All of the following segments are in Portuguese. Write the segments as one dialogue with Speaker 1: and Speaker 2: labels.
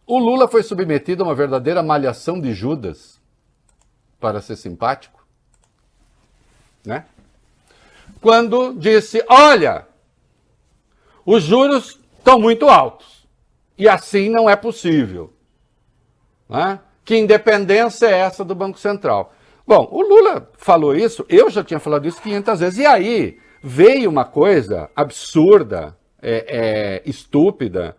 Speaker 1: O Lula foi submetido a uma verdadeira malhação de Judas para ser simpático, né? Quando disse, olha, os juros estão muito altos e assim não é possível, né? Que independência é essa do Banco Central? Bom, o Lula falou isso, eu já tinha falado isso 500 vezes, e aí veio uma coisa absurda, estúpida,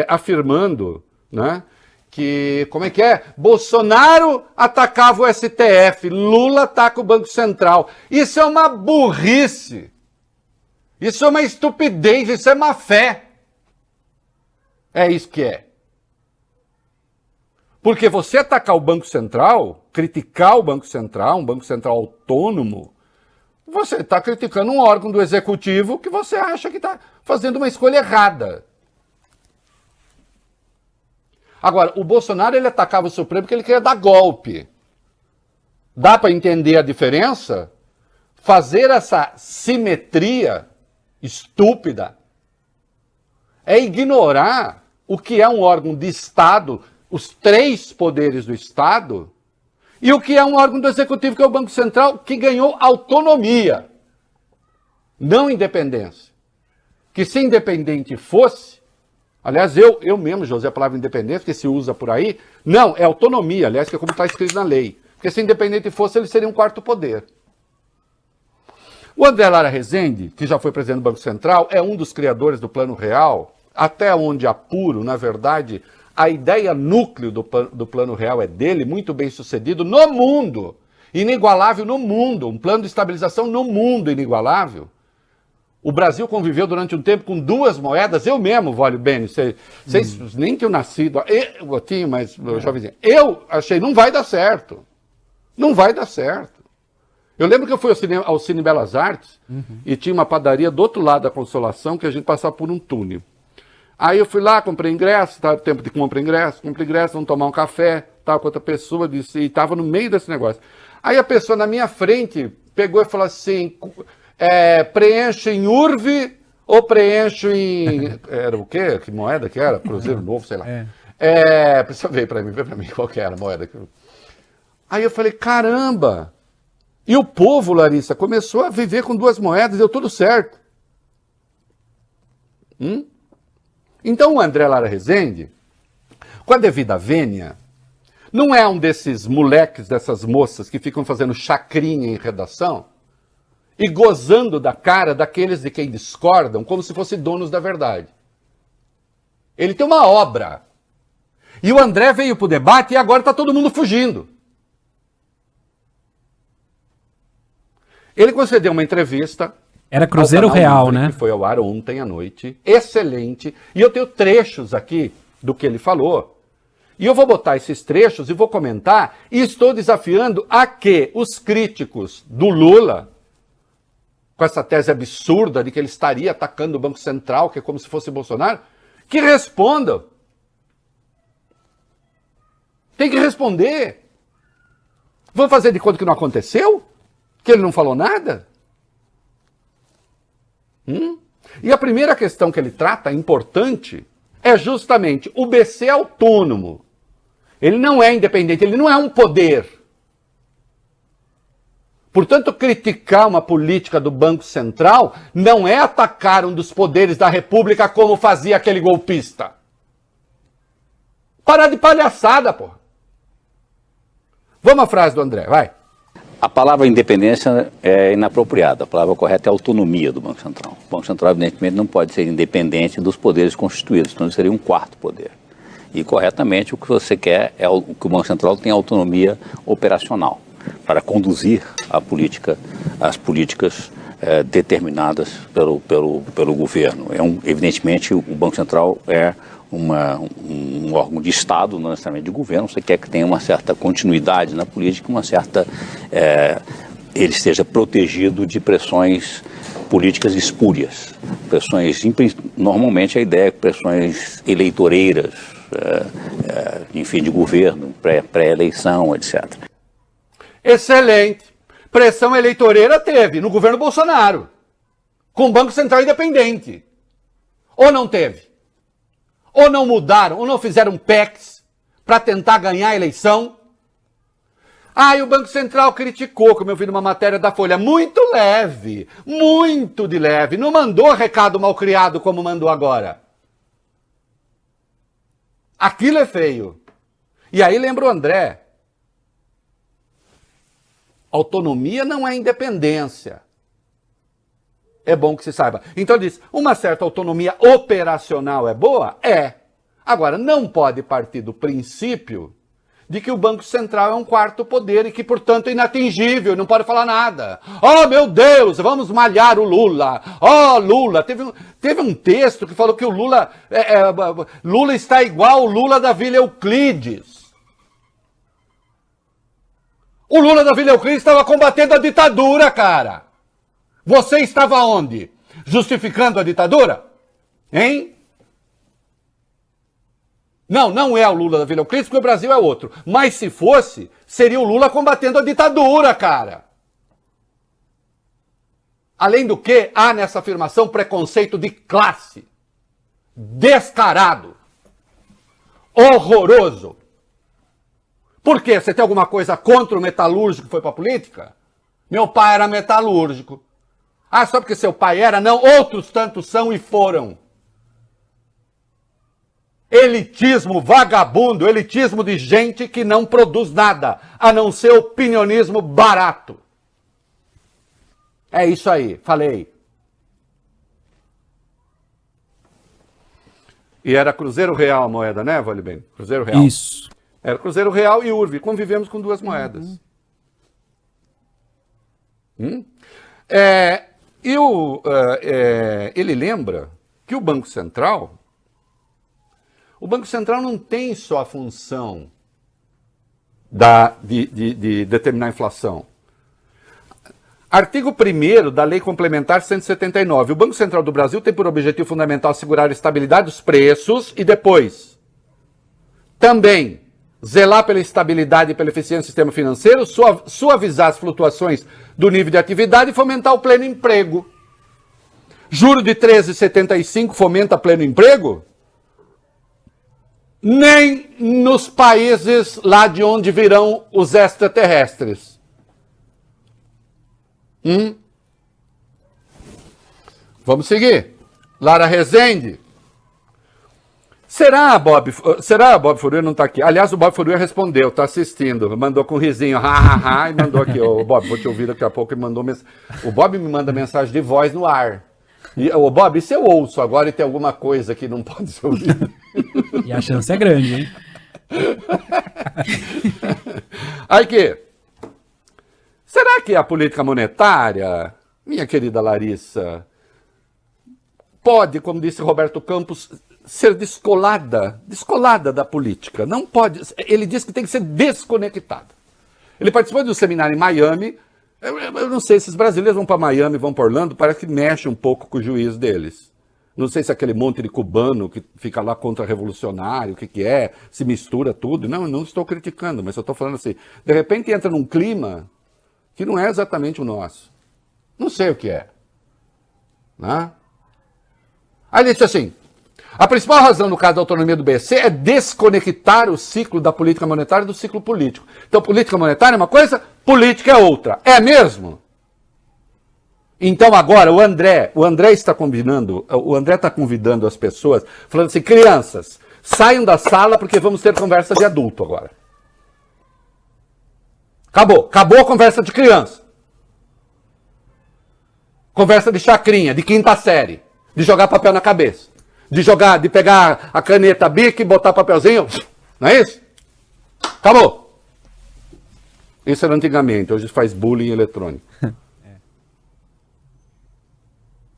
Speaker 1: afirmando, né, que, como é que é? Bolsonaro atacava o STF, Lula ataca o Banco Central. Isso é uma burrice, isso é uma estupidez, isso é má fé. É isso que é. Porque você atacar o Banco Central, criticar o Banco Central, um Banco Central autônomo, você está criticando um órgão do Executivo que você acha que está fazendo uma escolha errada. Agora, o Bolsonaro ele atacava o Supremo porque ele queria dar golpe. Dá para entender a diferença? Fazer essa simetria estúpida é ignorar o que é um órgão de Estado, os três poderes do Estado, e o que é um órgão do Executivo, que é o Banco Central, que ganhou autonomia, não independência. Que se independente fosse, aliás, eu mesmo, José, a palavra independência, que se usa por aí, não, é autonomia, aliás, que é como está escrito na lei. Porque se independente fosse, ele seria um quarto poder. O André Lara Rezende, que já foi presidente do Banco Central, é um dos criadores do Plano Real, até onde apuro, na verdade, a ideia núcleo do Plano Real é dele, muito bem sucedido no mundo, inigualável no mundo, um plano de estabilização no mundo inigualável. O Brasil conviveu durante um tempo com duas moedas, eu mesmo, Vólio Bene, vocês nem tinham nascido, eu tinha, mas jovenzinho, eu achei, não vai dar certo, não vai dar certo. Eu lembro que eu fui ao Cine Belas Artes e tinha uma padaria do outro lado da Consolação que a gente passava por um túnel. Aí eu fui lá, comprei ingresso, estava tempo de comprar ingresso, vamos tomar um café, estava com outra pessoa, disse, e estava no meio desse negócio. Aí a pessoa na minha frente pegou e falou assim, preencho em URV ou preencho em... Era o quê? Que moeda que era? Cruzeiro Novo, sei lá. Precisa ver para mim qual que era a moeda. Aí eu falei, caramba! E o povo, Larissa, começou a viver com duas moedas, deu tudo certo. Então o André Lara Rezende, com a devida vênia, não é um desses moleques, dessas moças que ficam fazendo chacrinha em redação e gozando da cara daqueles de quem discordam como se fossem donos da verdade. Ele tem uma obra. E o André veio para o debate e agora está todo mundo fugindo. Ele concedeu uma entrevista...
Speaker 2: Era Cruzeiro Real,
Speaker 1: Livre,
Speaker 2: né?
Speaker 1: Que foi ao ar ontem à noite. Excelente. E eu tenho trechos aqui do que ele falou. E eu vou botar esses trechos e vou comentar. E estou desafiando a que os críticos do Lula, com essa tese absurda de que ele estaria atacando o Banco Central, que é como se fosse Bolsonaro, que respondam. Tem que responder. Vão fazer de conta que não aconteceu? Que ele não falou nada? E a primeira questão que ele trata, importante, é justamente o BC autônomo. Ele não é independente, ele não é um poder. Portanto, criticar uma política do Banco Central não é atacar um dos poderes da República como fazia aquele golpista. Parar de palhaçada, porra. Vamos à frase do André, vai.
Speaker 3: A palavra independência é inapropriada, a palavra correta é autonomia do Banco Central. O Banco Central, evidentemente, não pode ser independente dos poderes constituídos, então ele seria um quarto poder. E, corretamente, o que você quer é que o Banco Central tenha autonomia operacional para conduzir as políticas determinadas pelo governo. Evidentemente, o Banco Central é um órgão de Estado, não necessariamente de governo. Você quer que tenha uma certa continuidade na política, uma certa... ele esteja protegido de pressões políticas espúrias. Normalmente a ideia é pressões eleitoreiras, em fim de governo, pré-eleição, etc.
Speaker 1: Excelente. Pressão eleitoreira teve no governo Bolsonaro, com o Banco Central independente. Ou não teve? Ou não mudaram, ou não fizeram PECs para tentar ganhar a eleição? Ah, e o Banco Central criticou, como eu vi numa matéria da Folha, muito leve, muito de leve. Não mandou recado mal criado como mandou agora. Aquilo é feio. E aí lembra o André. Autonomia não é independência. É bom que se saiba. Então ele diz, uma certa autonomia operacional é boa? É. Agora, não pode partir do princípio de que o Banco Central é um quarto poder e que, portanto, é inatingível, não pode falar nada. Oh, meu Deus, vamos malhar o Lula. Oh, Lula. Teve um texto que falou que o Lula, Lula está igual ao Lula da Vila Euclides. O Lula da Vila Euclides estava combatendo a ditadura, cara. Você estava onde? Justificando a ditadura? Hein? Não é o Lula da Vila Euclides, porque o Brasil é outro. Mas se fosse, seria o Lula combatendo a ditadura, cara. Além do que, há nessa afirmação preconceito de classe. Descarado. Horroroso. Por quê? Você tem alguma coisa contra o metalúrgico que foi para a política? Meu pai era metalúrgico. Ah, só porque seu pai era? Não, outros tantos são e foram. Elitismo vagabundo, elitismo de gente que não produz nada, a não ser opinionismo barato. É isso aí, falei. E era Cruzeiro Real a moeda, né, Vale Bem? Cruzeiro Real.
Speaker 2: Isso.
Speaker 1: Era Cruzeiro Real e URV. Convivemos com duas moedas. Ele lembra que o Banco Central não tem só a função de determinar a inflação. Artigo 1º da Lei Complementar 179. O Banco Central do Brasil tem por objetivo fundamental assegurar a estabilidade dos preços e depois também zelar pela estabilidade e pela eficiência do sistema financeiro, suavizar as flutuações do nível de atividade e fomentar o pleno emprego. Juro de 13,75 fomenta pleno emprego? Nem nos países lá de onde virão os extraterrestres. Vamos seguir. Lara Rezende. Será Bob Furuia não está aqui? Aliás, o Bob Furuia respondeu, está assistindo, mandou com um risinho, e mandou aqui, ô Bob, vou te ouvir daqui a pouco, ele mandou o Bob me manda mensagem de voz no ar. E, ô Bob, e se eu ouço agora e tem alguma coisa que não pode ser ouvida?
Speaker 2: E a chance é grande, hein?
Speaker 1: Aí que, será que a política monetária, minha querida Larissa, pode, como disse Roberto Campos, ser descolada da política? Não pode. Ele disse que tem que ser desconectada. Ele participou de um seminário em Miami. Eu não sei, esses brasileiros vão para Miami, vão para Orlando, parece que mexe um pouco com o juízo deles. Não sei se é aquele monte de cubano que fica lá contra-revolucionário, o que é, se mistura tudo. Não estou criticando, mas eu estou falando assim, de repente entra num clima que não é exatamente o nosso. Não sei o que é. Né? Aí ele disse assim, a principal razão no caso da autonomia do BC é desconectar o ciclo da política monetária do ciclo político. Então, política monetária é uma coisa, política é outra. É mesmo? Então, agora, o André está convidando as pessoas, falando assim, crianças, saiam da sala porque vamos ter conversa de adulto agora. Acabou a conversa de criança. Conversa de chacrinha, de quinta série, de jogar papel na cabeça. De pegar a caneta Bic e botar papelzinho, não é isso? Acabou. Isso era antigamente, hoje faz bullying eletrônico.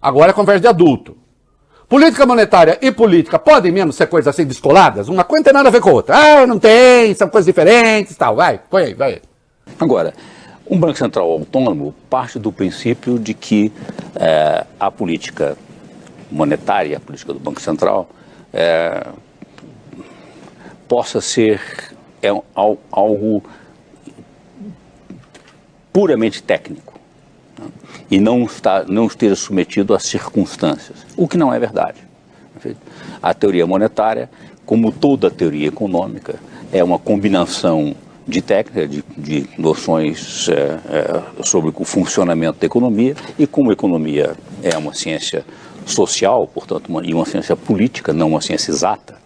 Speaker 1: Agora é conversa de adulto. Política monetária e política podem mesmo ser coisas assim descoladas? Uma coisa não tem nada a ver com a outra. Ah, não tem, são coisas diferentes e tal. Vai, põe aí, vai.
Speaker 3: Agora, um Banco Central autônomo parte do princípio de que a política monetária, a política do Banco Central, possa ser algo puramente técnico, né? E não esteja submetido às circunstâncias, o que não é verdade. A teoria monetária, como toda teoria econômica, é uma combinação de técnicas, de noções sobre o funcionamento da economia, e como a economia é uma ciência social, portanto, e uma ciência política, não uma ciência exata,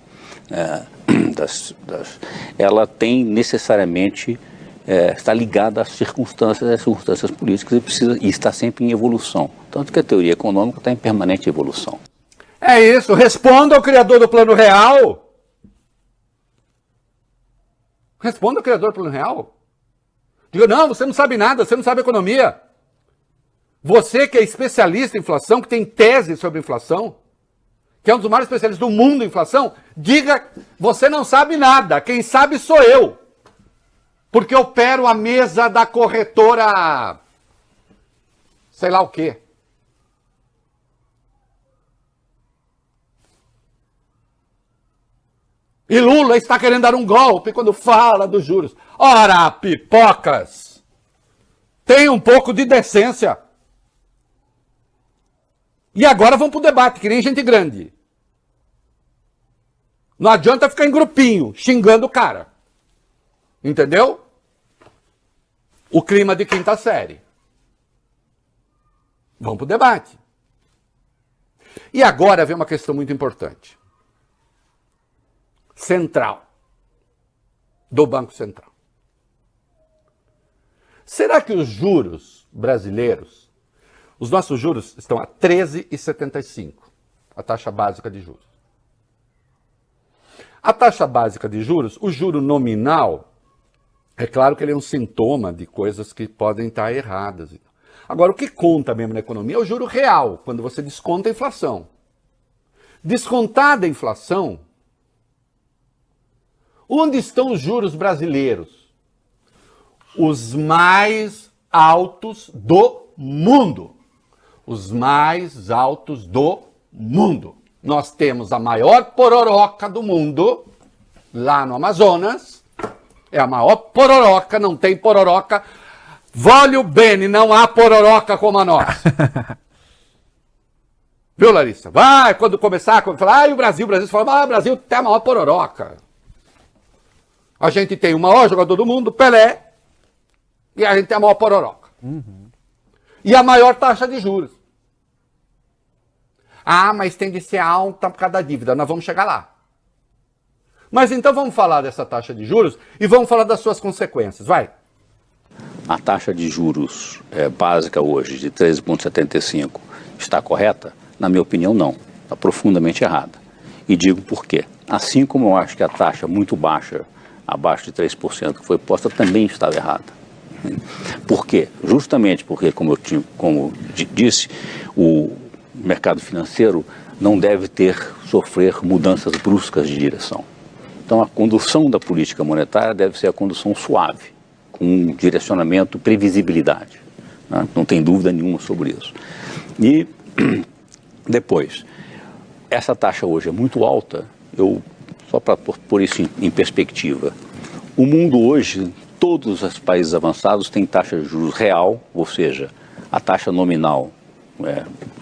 Speaker 3: ela tem necessariamente, está ligada às circunstâncias políticas e está sempre em evolução. Tanto que a teoria econômica está em permanente evolução.
Speaker 1: É isso, responda ao criador do Plano Real. Responda ao criador do Plano Real. Diga, não, você não sabe nada, você não sabe economia. Você que é especialista em inflação, que tem tese sobre inflação, que é um dos maiores especialistas do mundo em inflação, diga, você não sabe nada, quem sabe sou eu. Porque eu opero a mesa da corretora, sei lá o quê. E Lula está querendo dar um golpe quando fala dos juros. Ora, pipocas! Tem um pouco de decência. E agora vamos para o debate, que nem gente grande. Não adianta ficar em grupinho, xingando o cara. Entendeu? O clima de quinta série. Vamos para o debate. E agora vem uma questão muito importante. Central. Do Banco Central. Será que os juros brasileiros, os nossos juros estão a 13,75, a taxa básica de juros. A taxa básica de juros, o juro nominal, é claro que ele é um sintoma de coisas que podem estar erradas. Agora, o que conta mesmo na economia é o juro real, quando você desconta a inflação. Descontada a inflação, onde estão os juros brasileiros? Os mais altos do mundo. Os mais altos do mundo. Nós temos a maior pororoca do mundo, lá no Amazonas. É a maior pororoca, não tem pororoca. Voglio bene, não há pororoca como a nossa. Viu, Larissa? Vai, quando começar, falar, o Brasil, você fala, o Brasil tem a maior pororoca. A gente tem o maior jogador do mundo, Pelé, e a gente tem a maior pororoca. Uhum. E a maior taxa de juros. Ah, mas tem de ser alta por causa da dívida. Nós vamos chegar lá. Mas então vamos falar dessa taxa de juros e vamos falar das suas consequências. Vai.
Speaker 3: A taxa de juros básica hoje, de 13,75, está correta? Na minha opinião, não. Está profundamente errada. E digo por quê. Assim como eu acho que a taxa muito baixa, abaixo de 3% que foi posta, também estava errada. Por quê? Justamente porque, como disse, o mercado financeiro não deve sofrer mudanças bruscas de direção. Então, a condução da política monetária deve ser a condução suave, com um direcionamento, previsibilidade. Né? Não tem dúvida nenhuma sobre isso. E, depois, essa taxa hoje é muito alta, só para pôr isso em perspectiva, o mundo hoje, todos os países avançados têm taxa de juros real, ou seja, a taxa nominal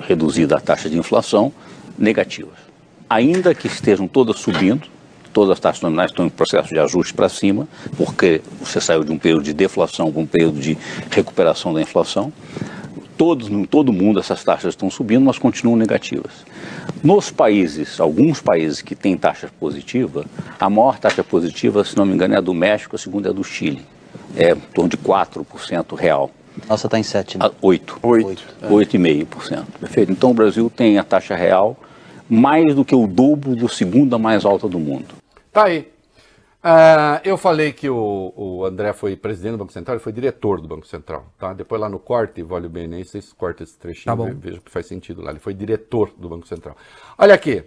Speaker 3: reduzida à taxa de inflação, negativas. Ainda que estejam todas subindo, todas as taxas nominais estão em processo de ajuste para cima, porque você saiu de um período de deflação para um período de recuperação da inflação. Em todo mundo essas taxas estão subindo, mas continuam negativas. Nos países, alguns países que têm taxa positiva, a maior taxa positiva, se não me engano, é a do México, a segunda é a do Chile. É em torno de 4% real.
Speaker 4: Nossa, está em 7%, né?
Speaker 3: 8,5%. Perfeito? Então o Brasil tem a taxa real mais do que o dobro da segunda mais alta do mundo.
Speaker 1: Tá aí. Eu falei que o André foi presidente do Banco Central, ele foi diretor do Banco Central, tá? Depois lá no corte, vale bem, aí vocês cortam esse trechinho, tá bom. Veja que faz sentido lá. Ele foi diretor do Banco Central. Olha aqui.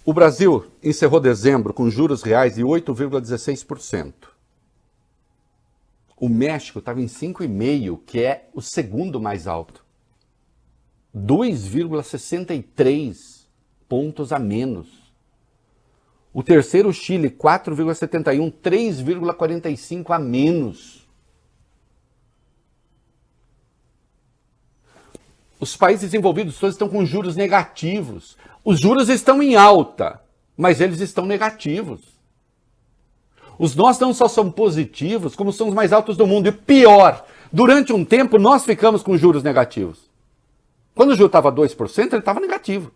Speaker 1: O Brasil encerrou dezembro com juros reais de 8,16%. O México estava em 5,5%, que é o segundo mais alto. 2,63 pontos a menos. O terceiro, o Chile, 4,71, 3,45 a menos. Os países desenvolvidos todos estão com juros negativos. Os juros estão em alta, mas eles estão negativos. Os nossos não só são positivos, como são os mais altos do mundo. E pior, durante um tempo nós ficamos com juros negativos. Quando o juro estava 2%, ele estava negativo.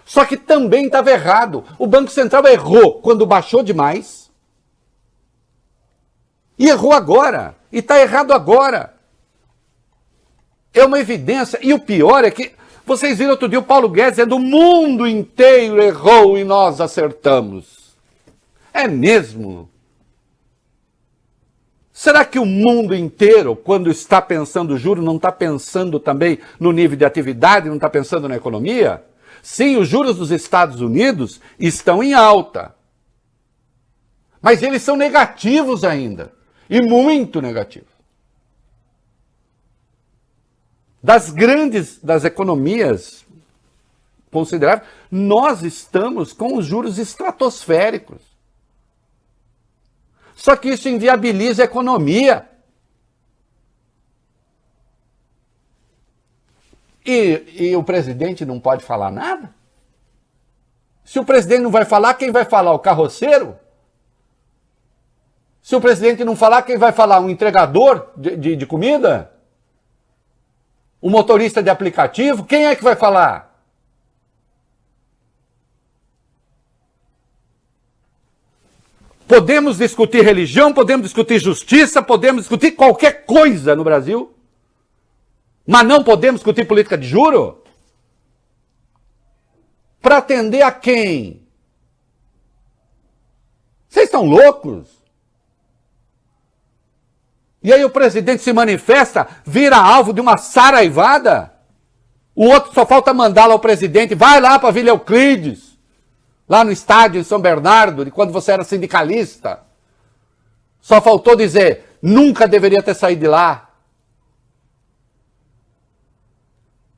Speaker 1: Só que também estava errado. O Banco Central errou quando baixou demais. E errou agora. E está errado agora. É uma evidência. E o pior é que, vocês viram outro dia o Paulo Guedes dizendo: o mundo inteiro errou e nós acertamos. É mesmo? Será que o mundo inteiro, quando está pensando o juro, não está pensando também no nível de atividade, não está pensando na economia? Sim, os juros dos Estados Unidos estão em alta. Mas eles são negativos ainda. E muito negativos. Das economias consideráveis, nós estamos com os juros estratosféricos. Só que isso inviabiliza a economia. E o presidente não pode falar nada? Se o presidente não vai falar, quem vai falar? O carroceiro? Se o presidente não falar, quem vai falar? Um entregador de comida? Um motorista de aplicativo? Quem é que vai falar? Podemos discutir religião, podemos discutir justiça, podemos discutir qualquer coisa no Brasil, mas não podemos discutir política de juro? Para atender a quem? Vocês estão loucos? E aí o presidente se manifesta, vira alvo de uma saraivada? O outro só falta mandar lá o presidente: vai lá para Vila Euclides, lá no estádio em São Bernardo, de quando você era sindicalista. Só faltou dizer: nunca deveria ter saído de lá.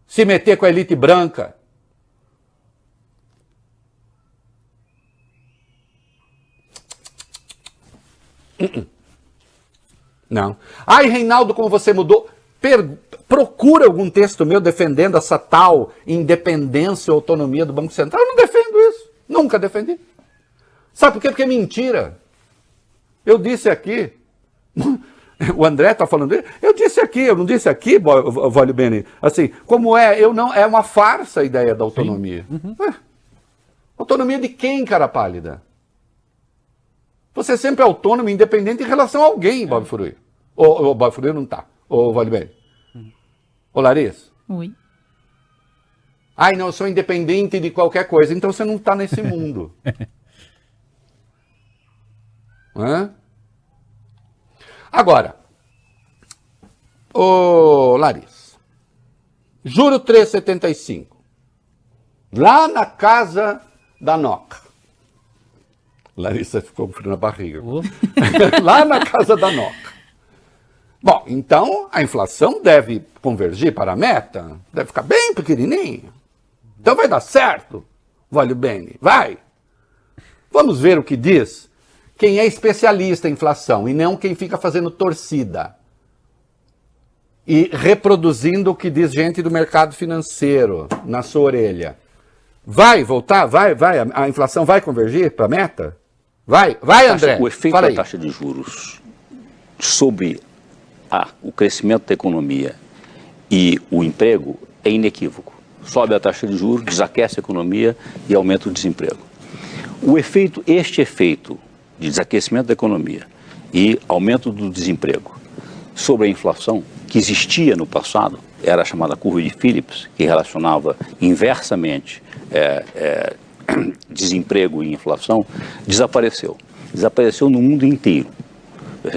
Speaker 1: Se meter com a elite branca. Não. Ai, Reinaldo, como você mudou. Procura algum texto meu defendendo essa tal independência ou autonomia do Banco Central. Eu não defendo isso. Nunca defendi. Sabe por quê? Porque é mentira. Eu disse aqui. O André está falando dele. Eu disse aqui, eu não disse aqui, Vale Bene. Assim, como é, é uma farsa a ideia da autonomia. Uhum. Autonomia de quem, cara pálida? Você sempre é autônomo e independente em relação a alguém, Bob Furui. O Bob Furui não está. Ô, Vale Bene. Ô, Larissa.
Speaker 4: Oi.
Speaker 1: Ai, não, eu sou independente de qualquer coisa. Então você não está nesse mundo. Agora, ô, Larissa. Juro 3,75. Lá na casa da Noca. Larissa ficou com frio na barriga. Lá na casa da Noca. Bom, então a inflação deve convergir para a meta, deve ficar bem pequenininha. Então vai dar certo, Vale Bene, vai. Vamos ver o que diz quem é especialista em inflação e não quem fica fazendo torcida e reproduzindo o que diz gente do mercado financeiro na sua orelha. Vai voltar? Vai, a inflação vai convergir para a meta? Vai, André.
Speaker 3: O efeito da taxa de juros sobre o crescimento da economia e o emprego é inequívoco. Sobe a taxa de juros, desaquece a economia e aumenta o desemprego. Este efeito de desaquecimento da economia e aumento do desemprego sobre a inflação, que existia no passado, era a chamada curva de Phillips, que relacionava inversamente desemprego e inflação, desapareceu. Desapareceu no mundo inteiro.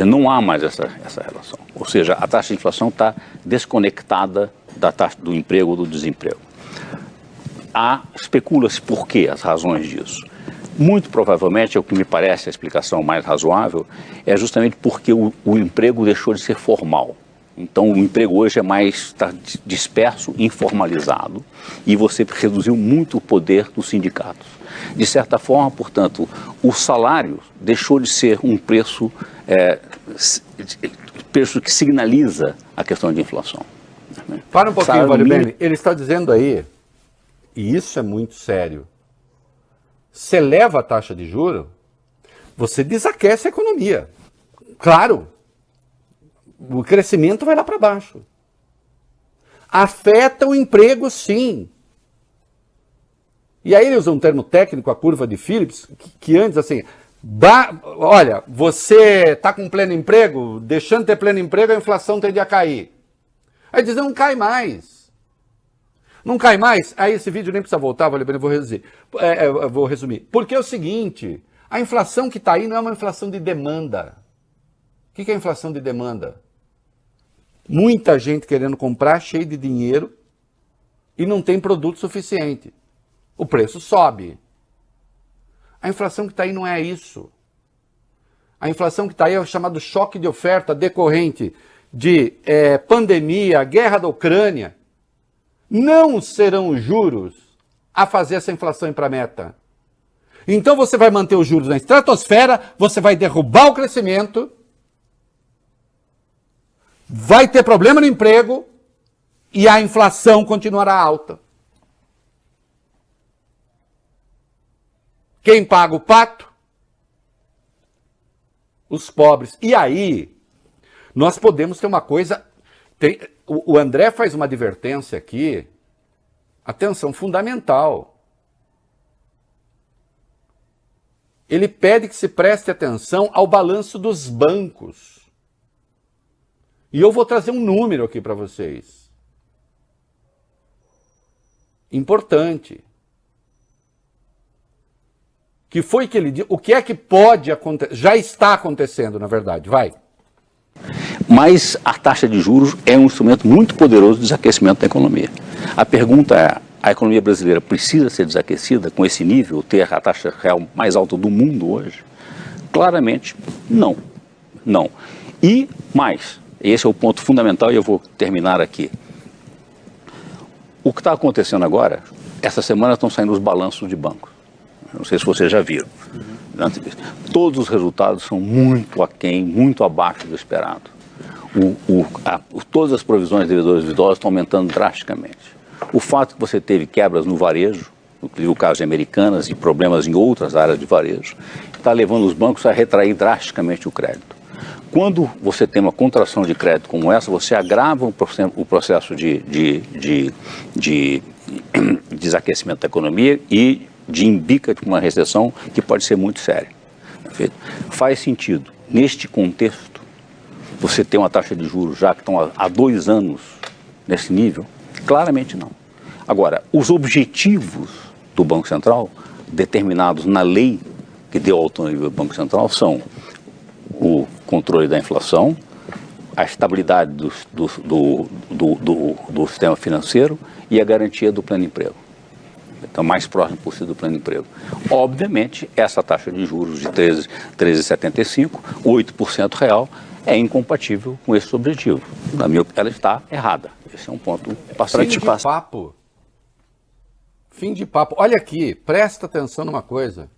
Speaker 3: Não há mais essa relação. Ou seja, a taxa de inflação está desconectada da taxa do emprego ou do desemprego. Especula-se por quê, as razões disso. Muito provavelmente, é o que me parece a explicação mais razoável, é justamente porque o emprego deixou de ser formal. Então, o emprego hoje está disperso, informalizado, e você reduziu muito o poder dos sindicatos. De certa forma, portanto, o salário deixou de ser um preço que signaliza a questão de inflação.
Speaker 1: Para um pouquinho,
Speaker 3: Salário
Speaker 1: Vale
Speaker 3: mínimo.
Speaker 1: Bene. Ele está dizendo aí, e isso é muito sério, você eleva a taxa de juros, você desaquece a economia. Claro, o crescimento vai lá para baixo. Afeta o emprego, sim. E aí ele usa um termo técnico, a curva de Phillips, que antes, assim, olha, você está com pleno emprego, deixando de ter pleno emprego, a inflação tende a cair. Aí diz, não cai mais. Não cai mais? Aí esse vídeo nem precisa voltar, vale bem, eu vou resumir. Porque é o seguinte, a inflação que está aí não é uma inflação de demanda. O que é inflação de demanda? Muita gente querendo comprar, cheio de dinheiro, e não tem produto suficiente. O preço sobe. A inflação que está aí não é isso. A inflação que está aí é o chamado choque de oferta decorrente de pandemia, guerra da Ucrânia. Não serão os juros a fazer essa inflação ir para a meta. Então você vai manter os juros na estratosfera, você vai derrubar o crescimento, vai ter problema no emprego e a inflação continuará alta. Quem paga o pato? Os pobres. E aí, nós podemos ter uma coisa... O André faz uma advertência aqui, atenção, fundamental. Ele pede que se preste atenção ao balanço dos bancos. E eu vou trazer um número aqui para vocês. Importante. Que foi que ele disse? O que é que pode acontecer? Já está acontecendo, na verdade. Vai.
Speaker 3: Mas a taxa de juros é um instrumento muito poderoso de desaquecimento da economia. A pergunta é, a economia brasileira precisa ser desaquecida com esse nível, ter a taxa real mais alta do mundo hoje? Claramente, não. Não. E mais, esse é o ponto fundamental e eu vou terminar aqui. O que está acontecendo agora, essa semana estão saindo os balanços de bancos. Não sei se vocês já viram. Todos os resultados são muito aquém, muito abaixo do esperado. Todas as provisões de devedores idosos estão aumentando drasticamente. O fato que você teve quebras no varejo, inclusive o caso de Americanas e problemas em outras áreas de varejo, está levando os bancos a retrair drasticamente o crédito. Quando você tem uma contração de crédito como essa, você agrava o processo de desaquecimento da economia e de embica de uma recessão que pode ser muito séria. Faz sentido, neste contexto, você ter uma taxa de juros já que estão há 2 anos nesse nível? Claramente não. Agora, os objetivos do Banco Central, determinados na lei que deu autonomia ao Banco Central, são o controle da inflação, a estabilidade do sistema financeiro e a garantia do pleno emprego. Então, mais próximo possível do pleno emprego. Obviamente, essa taxa de juros de 13,75, 8% real, é incompatível com esse objetivo. Na minha opinião, ela está errada. Esse é um ponto bastante fácil.
Speaker 1: Papo. Fim de papo. Olha aqui, presta atenção numa coisa.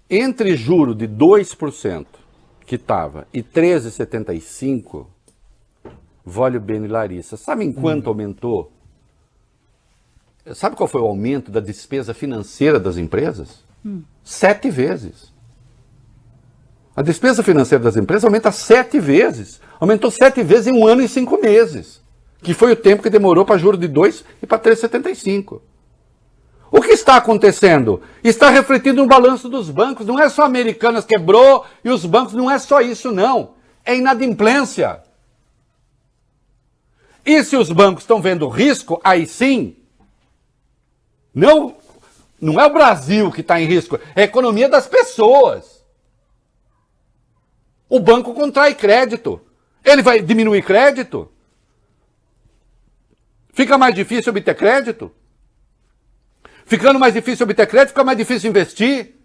Speaker 1: Entre juro de 2% que estava e 13,75, Vólio Bene e Larissa, sabe em quanto aumentou? Sabe qual foi o aumento da despesa financeira das empresas? 7 vezes. A despesa financeira das empresas aumenta 7 vezes. Aumentou 7 vezes em 1 ano e 5 meses. Que foi o tempo que demorou para juros de 2 e para 3,75. O que está acontecendo? Está refletindo no balanço dos bancos. Não é só Americanas quebrou e os bancos, não é só isso, não. É inadimplência. E se os bancos estão vendo risco, aí sim, não é o Brasil que está em risco, é a economia das pessoas. O banco contrai crédito. Ele vai diminuir crédito? Fica mais difícil obter crédito? Ficando mais difícil obter crédito, fica mais difícil investir.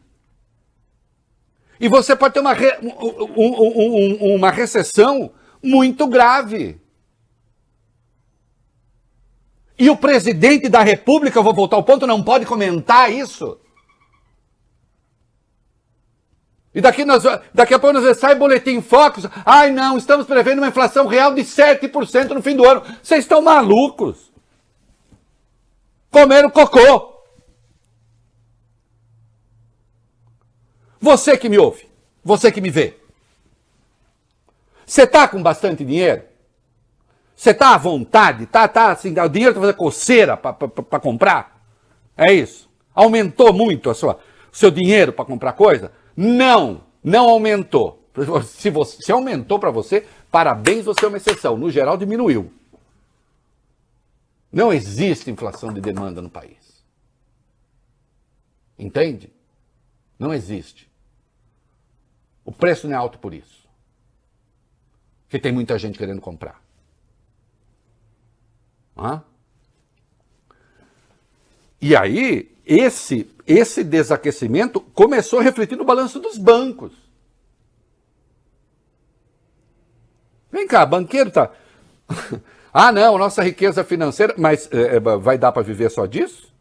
Speaker 1: E você pode ter uma recessão muito grave. E o presidente da República, eu vou voltar ao ponto, não pode comentar isso. E daqui a pouco nós sai boletim Focus. Ai não, estamos prevendo uma inflação real de 7% no fim do ano. Vocês estão malucos. Comeram cocô. Você que me ouve, você que me vê. Você está com bastante dinheiro? Você está à vontade? Tá assim, o dinheiro está fazendo coceira para comprar? É isso? Aumentou muito o seu dinheiro para comprar coisa? Não aumentou. Se aumentou para você, parabéns, você é uma exceção. No geral, diminuiu. Não existe inflação de demanda no país. Entende? Não existe. O preço não é alto por isso. Porque tem muita gente querendo comprar. E aí, esse desaquecimento começou a refletir no balanço dos bancos. Vem cá, banqueiro tá... Ah, não, nossa riqueza financeira... Mas vai dar para viver só disso?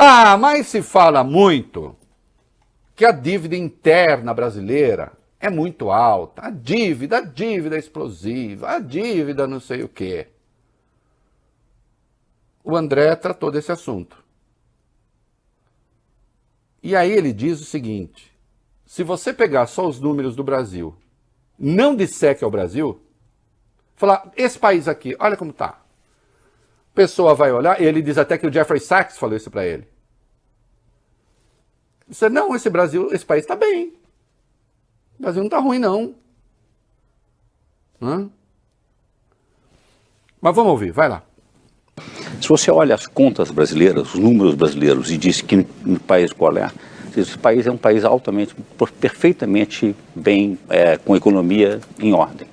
Speaker 1: Ah, mas se fala muito que a dívida interna brasileira é muito alta. A dívida é explosiva, a dívida não sei o quê. O André tratou desse assunto. E aí ele diz o seguinte, se você pegar só os números do Brasil, não disser que é o Brasil, falar, esse país aqui, olha como tá. A pessoa vai olhar, ele diz até que o Jeffrey Sachs falou isso para ele. Você não, esse país está bem. O Brasil não está ruim, não. Mas vamos ouvir, vai lá.
Speaker 3: Se você olha as contas brasileiras, os números brasileiros, e diz que no país qual é, esse país é um país altamente, perfeitamente bem, com economia em ordem.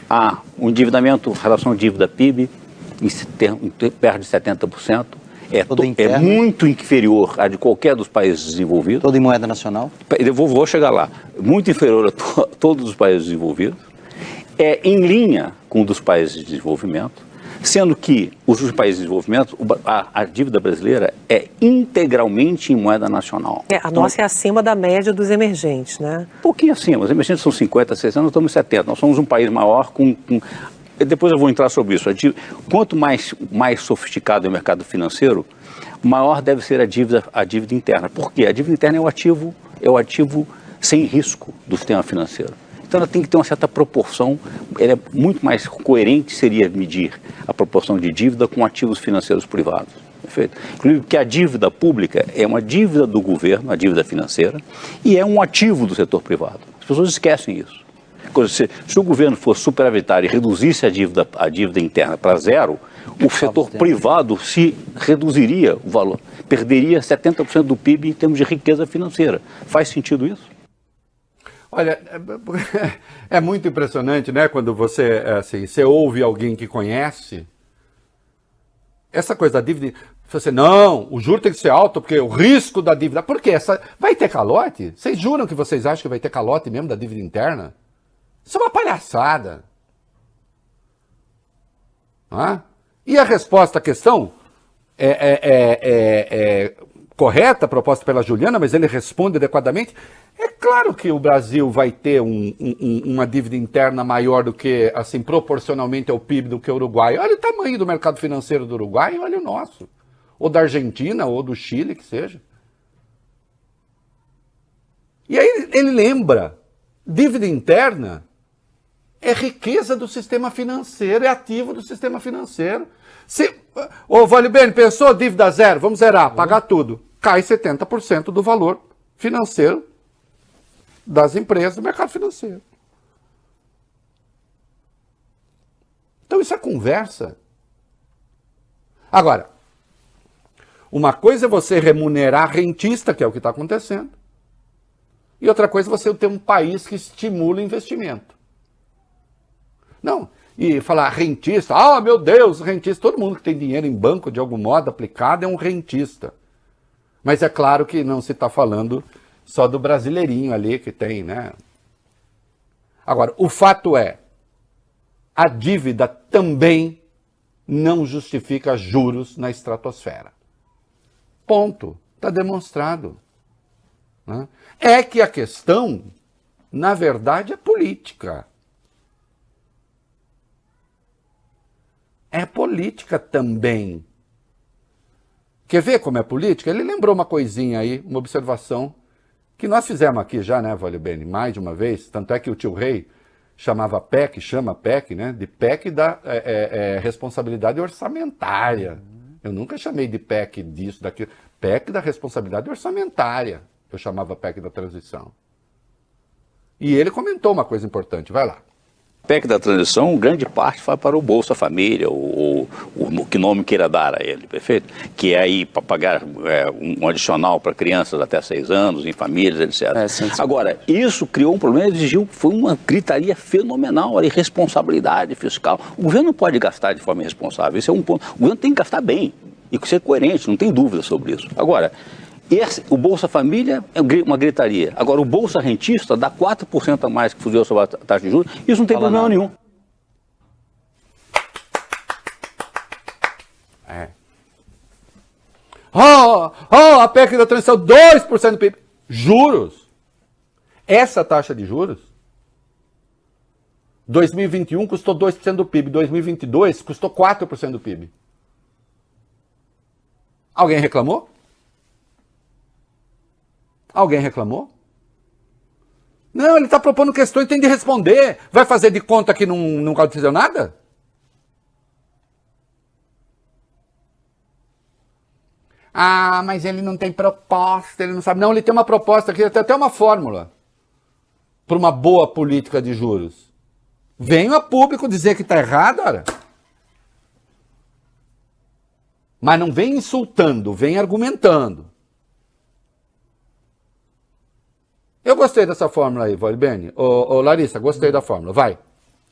Speaker 3: Há um endividamento, relação dívida-PIB, perto de 70%. É muito inferior à de qualquer dos países desenvolvidos.
Speaker 4: Todo em moeda nacional?
Speaker 3: Eu vou chegar lá. Muito inferior a todos os países desenvolvidos. É em linha com o dos países de desenvolvimento, sendo que os países de desenvolvimento, a dívida brasileira é integralmente em moeda nacional.
Speaker 5: A nossa é acima da média dos emergentes, né?
Speaker 3: Um pouquinho acima. Os emergentes são 50, 60, nós estamos em 70. Nós somos um país maior Depois eu vou entrar sobre isso. Quanto mais sofisticado é o mercado financeiro, maior deve ser a dívida interna. Por quê? A dívida interna é o ativo sem risco do sistema financeiro. Então ela tem que ter uma certa proporção, ela é muito mais coerente seria medir a proporção de dívida com ativos financeiros privados. Perfeito? Inclusive porque a dívida pública é uma dívida do governo, a dívida financeira, e é um ativo do setor privado. As pessoas esquecem isso. Se o governo fosse superavitário e reduzisse a dívida interna para zero, o setor privado se reduziria o valor, perderia 70% do PIB em termos de riqueza financeira. Faz sentido isso?
Speaker 1: Olha, é muito impressionante, né, quando você ouve alguém que conhece, essa coisa da dívida, você, não, o juro tem que ser alto, porque o risco da dívida, por quê? Vai ter calote? Vocês juram que vocês acham que vai ter calote mesmo da dívida interna? Isso é uma palhaçada. E a resposta à questão é correta, proposta pela Juliana, mas ele responde adequadamente. É claro que o Brasil vai ter uma dívida interna maior do que, assim, proporcionalmente ao PIB do que o Uruguai. Olha o tamanho do mercado financeiro do Uruguai e olha o nosso. Ou da Argentina, ou do Chile, que seja. E aí ele lembra, dívida interna é riqueza do sistema financeiro, é ativo do sistema financeiro. Ô, Valibene, pensou dívida zero? Vamos zerar, pagar tudo. Cai 70% do valor financeiro das empresas do mercado financeiro. Então isso é conversa. Agora, uma coisa é você remunerar rentista, que é o que está acontecendo, e outra coisa é você ter um país que estimula investimento. Não, e falar rentista, meu Deus, rentista, todo mundo que tem dinheiro em banco de algum modo aplicado é um rentista. Mas é claro que não se está falando só do brasileirinho ali que tem, né? Agora, o fato é, a dívida também não justifica juros na estratosfera. Ponto. Está demonstrado. Né? É que a questão, na verdade, é política. É política também. Quer ver como é política? Ele lembrou uma coisinha aí, uma observação, que nós fizemos aqui já, né, Vale Bene, mais de uma vez. Tanto é que o tio Rei chamava PEC, chama PEC, né, de PEC da responsabilidade orçamentária. Eu nunca chamei de PEC disso, daquilo. PEC da responsabilidade orçamentária. Eu chamava PEC da transição. E ele comentou uma coisa importante, vai lá.
Speaker 3: PEC da transição, grande parte vai para o Bolsa Família, o que nome queira dar a ele, perfeito? Que é aí para pagar um adicional para crianças até 6 anos, em famílias, etc.
Speaker 4: Sim.
Speaker 3: Agora, isso criou um problema, foi uma gritaria fenomenal, a irresponsabilidade fiscal. O governo não pode gastar de forma irresponsável, esse é um ponto. O governo tem que gastar bem e ser coerente, não tem dúvida sobre isso. Agora, o Bolsa Família é uma gritaria. Agora, o Bolsa Rentista dá 4% a mais que fudeu sobre a taxa de juros. Isso não tem problema nenhum.
Speaker 1: A PEC da transição, 2% do PIB. Juros. Essa taxa de juros, 2021 custou 2% do PIB. 2022 custou 4% do PIB. Alguém reclamou? Alguém reclamou? Não, ele está propondo questões, tem de responder. Vai fazer de conta que não aconteceu nada? Ah, mas ele não tem proposta, ele não sabe. Não, ele tem uma proposta aqui, tem até uma fórmula para uma boa política de juros. Venha a público dizer que está errado, ora. Mas não vem insultando, vem argumentando. Eu gostei dessa fórmula aí, Vale Bene. Ô, Larissa, gostei da fórmula. Vai.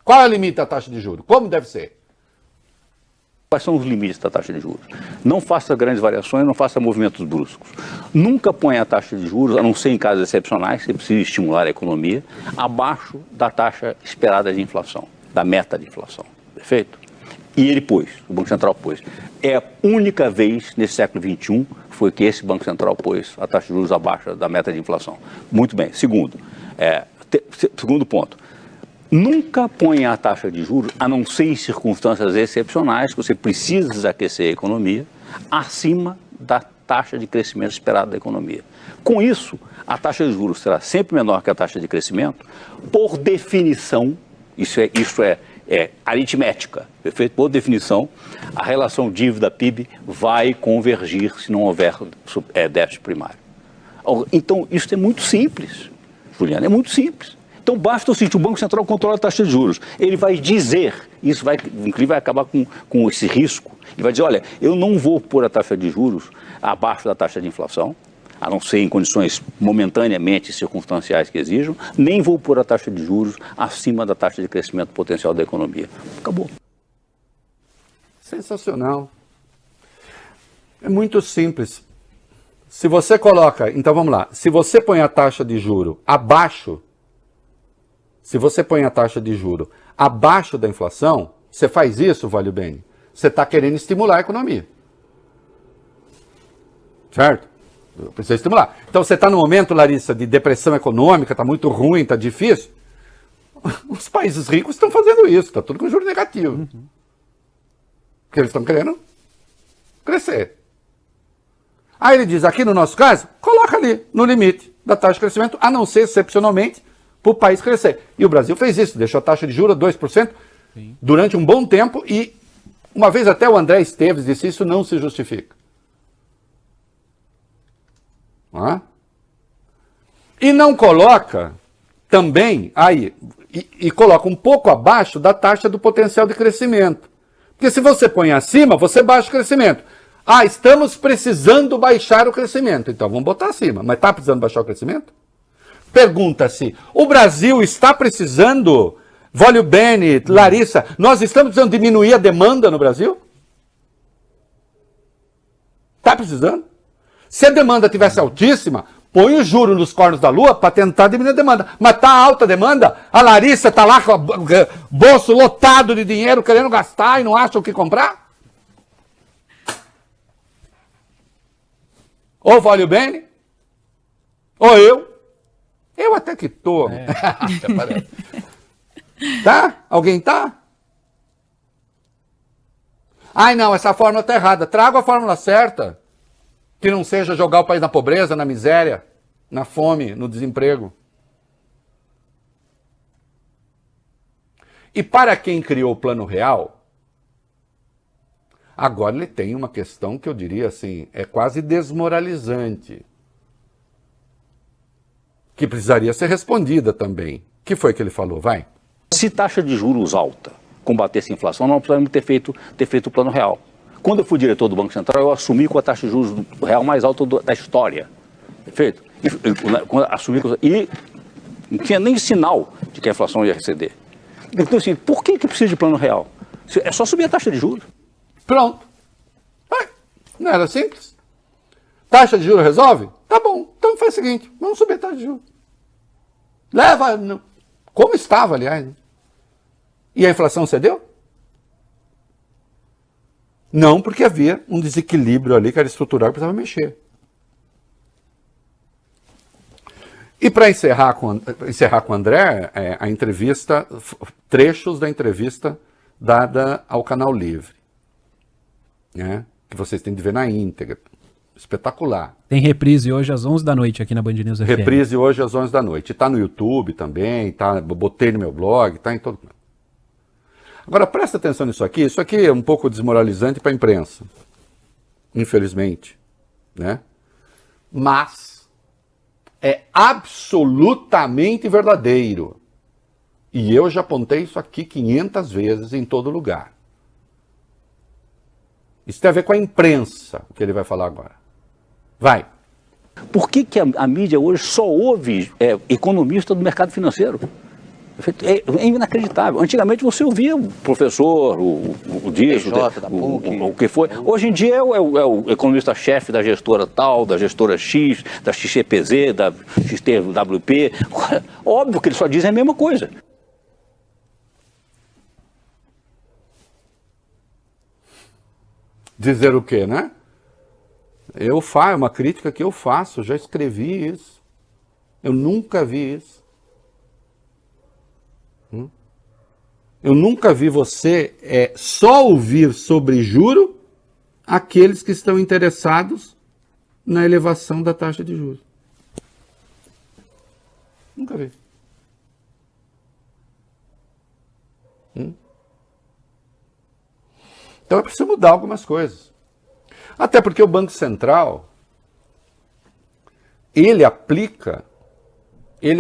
Speaker 1: Qual é o limite da taxa de juros? Como deve ser?
Speaker 3: Quais são os limites da taxa de juros? Não faça grandes variações, não faça movimentos bruscos. Nunca ponha a taxa de juros, a não ser em casos excepcionais, se precisa estimular a economia, abaixo da taxa esperada de inflação, da meta de inflação. Perfeito? E ele pôs, o Banco Central pôs. É a única vez nesse século XXI foi que esse Banco Central pôs a taxa de juros abaixo da meta de inflação. Muito bem. Segundo ponto. Nunca ponha a taxa de juros, a não ser em circunstâncias excepcionais, que você precisa desaquecer a economia, acima da taxa de crescimento esperada da economia. Com isso, a taxa de juros será sempre menor que a taxa de crescimento, por definição, isso é aritmética, perfeito? Por definição, a relação dívida-PIB vai convergir se não houver déficit primário. Então, isso é muito simples, Juliana, é muito simples. Então, basta o seguinte, o Banco Central controla a taxa de juros. Ele vai dizer, inclusive vai acabar com esse risco, ele vai dizer, olha, eu não vou pôr a taxa de juros abaixo da taxa de inflação, a não ser em condições momentaneamente circunstanciais que exijam, nem vou pôr a taxa de juros acima da taxa de crescimento potencial da economia. Acabou.
Speaker 1: Sensacional. É muito simples. Se você coloca, então vamos lá, se você põe a taxa de juro abaixo, da inflação, você faz isso, Vale Bene, você está querendo estimular a economia. Certo? Precisa estimular. Então você está no momento, Larissa, de depressão econômica, está muito ruim, está difícil. Os países ricos estão fazendo isso, está tudo com juros negativos. Porque eles estão querendo crescer. Aí ele diz, aqui no nosso caso, coloca ali no limite da taxa de crescimento, a não ser excepcionalmente para o país crescer. E o Brasil fez isso, deixou a taxa de juros 2% durante um bom tempo e uma vez até o André Esteves disse, isso não se justifica. E não coloca também aí, e coloca um pouco abaixo da taxa do potencial de crescimento. Porque se você põe acima, você baixa o crescimento. Estamos precisando baixar o crescimento. Então vamos botar acima. Mas está precisando baixar o crescimento? Pergunta-se, o Brasil está precisando, Vale Bene, Larissa, nós estamos precisando diminuir a demanda no Brasil? Está precisando? Se a demanda tivesse altíssima, põe o juro nos cornos da lua para tentar diminuir a demanda. Mas está alta a demanda, a Larissa está lá com o bolso lotado de dinheiro, querendo gastar e não acha o que comprar? Ou vale o bem, ou eu. Eu até que tô. Até parece. Tá? Alguém tá? Ai, não, essa fórmula tá errada. Traga a fórmula certa. Que não seja jogar o país na pobreza, na miséria, na fome, no desemprego. E para quem criou o Plano Real, agora ele tem uma questão que eu diria assim, é quase desmoralizante. Que precisaria ser respondida também. O que foi que ele falou? Vai.
Speaker 3: Se taxa de juros alta combatesse a inflação, não precisamos ter feito o Plano Real. Quando eu fui diretor do Banco Central, eu assumi com a taxa de juros do real mais alta da história. Perfeito? E não tinha nem sinal de que a inflação ia receder. Então, assim, por que precisa de Plano Real? É só subir a taxa de juros.
Speaker 1: Pronto. Não era simples? Taxa de juros resolve? Tá bom. Então faz o seguinte, vamos subir a taxa de juros. Leva, como estava, aliás. E a inflação cedeu? Não, porque havia um desequilíbrio ali que era estrutural que precisava mexer. E para encerrar com o André, a entrevista, trechos da entrevista dada ao Canal Livre, né? Que vocês têm de ver na íntegra. Espetacular.
Speaker 2: Tem reprise hoje às 11 da noite aqui na Band News FM.
Speaker 1: Reprise hoje às 11 da noite. Está no YouTube também, botei no meu blog, está em todo mundo. Agora, presta atenção nisso aqui. Isso aqui é um pouco desmoralizante para a imprensa. Infelizmente. Né? Mas é absolutamente verdadeiro. E eu já apontei isso aqui 500 vezes em todo lugar. Isso tem a ver com a imprensa, o que ele vai falar agora. Vai.
Speaker 3: Por que a mídia hoje só ouve economista do mercado financeiro? É inacreditável. Antigamente você ouvia o professor, o disso, o que foi. Hoje em dia é o economista-chefe da gestora tal, da gestora X, da XCPZ, da XTWP. Óbvio que eles só dizem a mesma coisa.
Speaker 1: Dizer o quê, né? É uma crítica que eu faço, já escrevi isso. Eu nunca vi isso. Eu nunca vi você só ouvir sobre juro aqueles que estão interessados na elevação da taxa de juros. Nunca vi. Então é preciso mudar algumas coisas. Até porque o Banco Central, ele é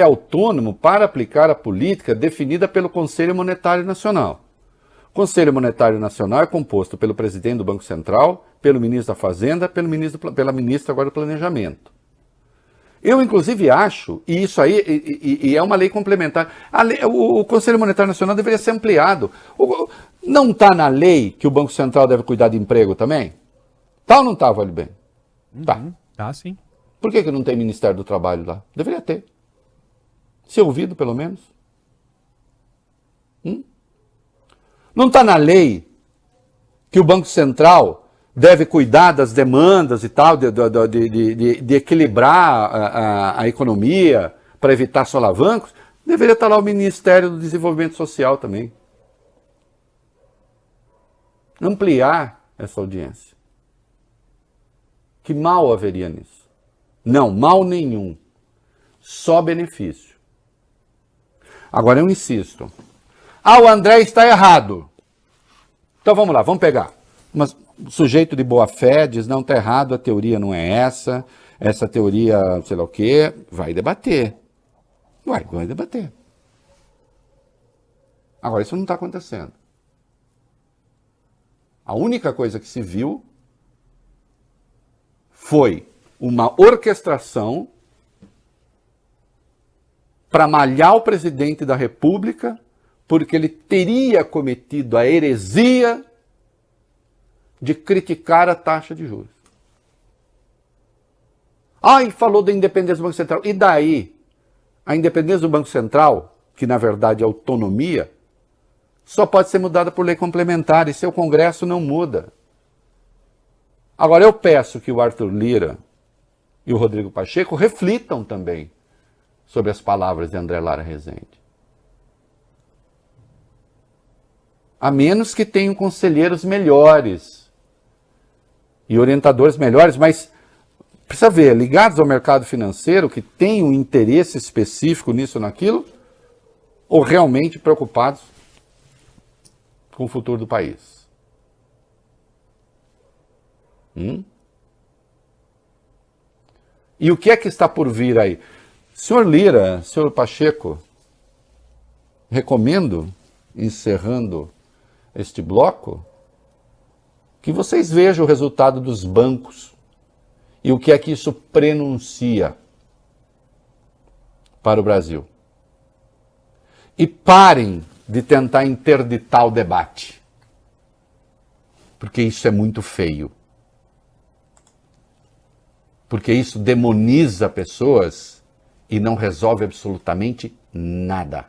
Speaker 1: autônomo para aplicar a política definida pelo Conselho Monetário Nacional. O Conselho Monetário Nacional é composto pelo presidente do Banco Central, pelo ministro da Fazenda, pela ministra agora do Planejamento. Eu, inclusive, acho, e isso aí e é uma lei complementar, o Conselho Monetário Nacional deveria ser ampliado. Não está na lei que o Banco Central deve cuidar de emprego também? Tá ou não tá, vale bem? Tá.
Speaker 2: Tá, sim.
Speaker 1: Por que não tem Ministério do Trabalho lá? Deveria ter. Ser ouvido, pelo menos. Não está na lei que o Banco Central deve cuidar das demandas e tal, de equilibrar a economia para evitar solavancos? Deveria estar lá o Ministério do Desenvolvimento Social também. Ampliar essa audiência. Que mal haveria nisso? Não, mal nenhum. Só benefício. Agora eu insisto. O André está errado. Então vamos lá, vamos pegar. Mas o sujeito de boa fé diz, não, está errado, a teoria não é essa teoria, sei lá o quê, vai debater. Vai debater. Agora isso não está acontecendo. A única coisa que se viu foi uma orquestração para malhar o presidente da República, porque ele teria cometido a heresia de criticar a taxa de juros. E falou da independência do Banco Central. E daí? A independência do Banco Central, que na verdade é autonomia, só pode ser mudada por lei complementar, e seu Congresso não muda. Agora eu peço que o Arthur Lira e o Rodrigo Pacheco reflitam também sobre as palavras de André Lara Rezende. A menos que tenham conselheiros melhores e orientadores melhores, mas precisa ver, ligados ao mercado financeiro, que têm um interesse específico nisso ou naquilo, ou realmente preocupados com o futuro do país. E o que é que está por vir aí? Senhor Lira, senhor Pacheco, recomendo, encerrando este bloco, que vocês vejam o resultado dos bancos e o que é que isso prenuncia para o Brasil. E parem de tentar interditar o debate, porque isso é muito feio. Porque isso demoniza pessoas e não resolve absolutamente nada.